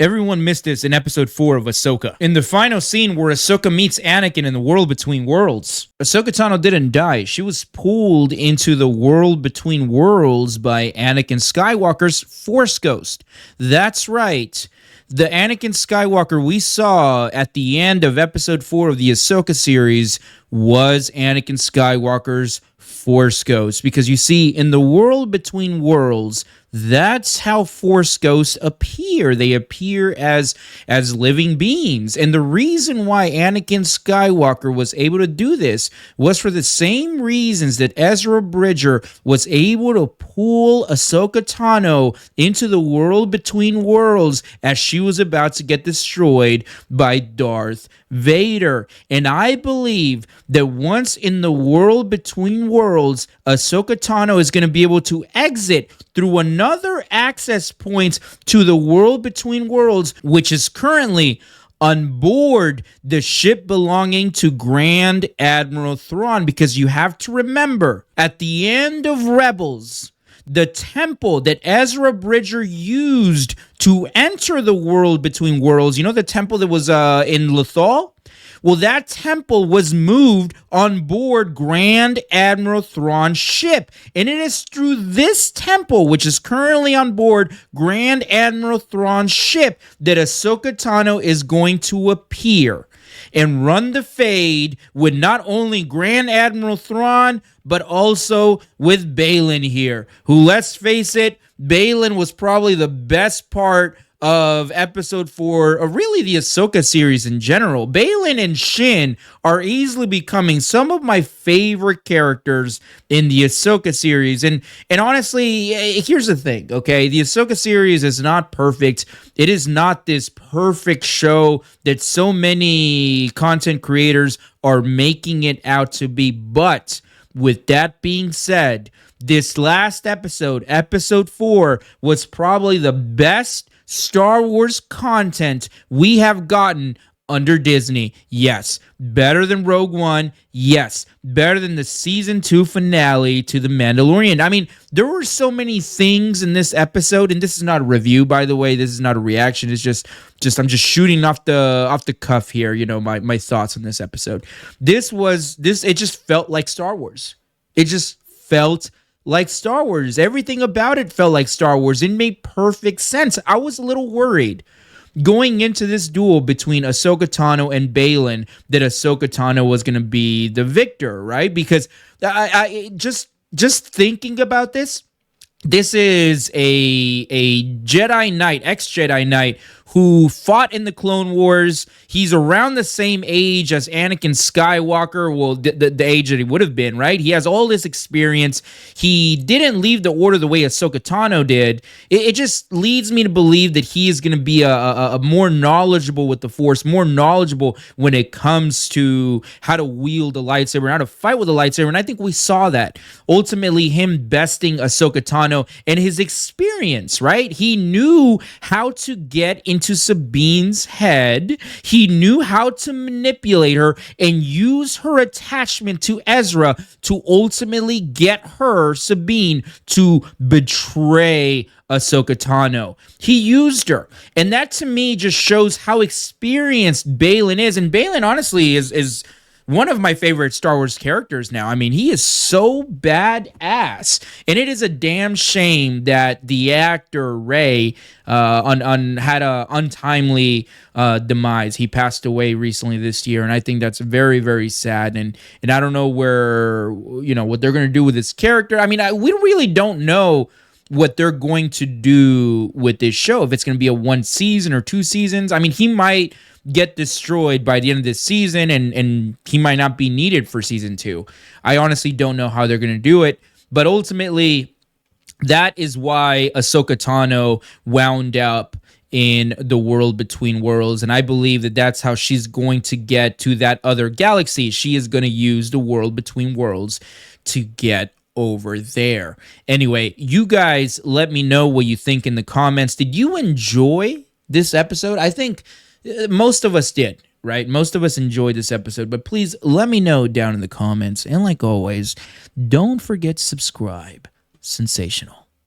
Everyone missed this in episode 4 of Ahsoka. In the final scene where Ahsoka meets Anakin in the world between worlds, Ahsoka Tano didn't die. She was pulled into the world between worlds by Anakin Skywalker's Force Ghost. That's right. The Anakin Skywalker we saw at the end of episode 4 of the Ahsoka series was Anakin Skywalker's Force Ghost. Because you see, in the world between worlds, that's how Force Ghosts appear. They appear as living beings. And the reason why Anakin Skywalker was able to do this was for the same reasons that Ezra Bridger was able to pull Ahsoka Tano into the world between worlds as she was about to get destroyed by Darth Vader. And I believe that once in the world between worlds, Ahsoka Tano is going to be able to exit through another access point to the world between worlds, which is currently on board the ship belonging to Grand Admiral Thrawn. Because you have to remember, at the end of Rebels, the temple that Ezra Bridger used to enter the world between worlds, you know the temple that was in Lothal? Well, that temple was moved on board Grand Admiral Thrawn's ship. And it is through this temple, which is currently on board Grand Admiral Thrawn's ship, that Ahsoka Tano is going to appear and run the fade with not only Grand Admiral Thrawn, but also with Baylan here, who, let's face it, Baylan was probably the best part of episode 4, of really the Ahsoka series in general. Baylan and Shin are easily becoming some of my favorite characters in the Ahsoka series. And honestly, here's the thing, okay? The Ahsoka series is not perfect. It is not this perfect show that so many content creators are making it out to be. But with that being said, this last episode, episode 4, was probably the best Star Wars content we have gotten under Disney. Yes. Better than Rogue One. Yes. Better than the season 2 finale to The Mandalorian. I mean, there were so many things in this episode, and this is not a review, by the way. This is not a reaction. It's just I'm just shooting off the cuff here, you know, my thoughts on this episode. It just felt like Star Wars. It just felt like Star Wars. Everything about it felt like Star Wars. It made perfect sense. I was a little worried going into this duel between Ahsoka Tano and Baylan that Ahsoka Tano was going to be the victor, right? Because I just thinking about this is a Jedi Knight, ex-Jedi Knight, who fought in the Clone Wars. He's around the same age as Anakin Skywalker, well, the age that he would have been, right? He has all this experience. He didn't leave the Order the way Ahsoka Tano did. It just leads me to believe that he is going to be a more knowledgeable with the Force, more knowledgeable when it comes to how to wield a lightsaber, how to fight with a lightsaber, and I think we saw that. Ultimately, him besting Ahsoka Tano and his experience, right? He knew how to get into Sabine's head. He knew how to manipulate her and use her attachment to Ezra to ultimately get her, Sabine, to betray Ahsoka Tano. He used her. And that to me just shows how experienced Baylan is. And Baylan honestly is one of my favorite Star Wars characters now. I mean, he is so badass. And it is a damn shame that the actor Ray had a untimely demise. He passed away recently this year, and I think that's very, very sad. And I don't know what they're going to do with this character. I mean, we really don't know what they're going to do with this show. If it's going to be a 1 season or 2 seasons. I mean, he might get destroyed by the end of this season, and he might not be needed for season 2. I honestly don't know how they're going to do it, but ultimately, that is why Ahsoka Tano wound up in the world between worlds, and I believe that that's how she's going to get to that other galaxy. She is going to use the world between worlds to get over there. Anyway, you guys let me know what you think in the comments. Did you enjoy this episode? I think most of us did, right? Most of us enjoyed this episode, but please let me know down in the comments. And like always, don't forget to subscribe. Sensational.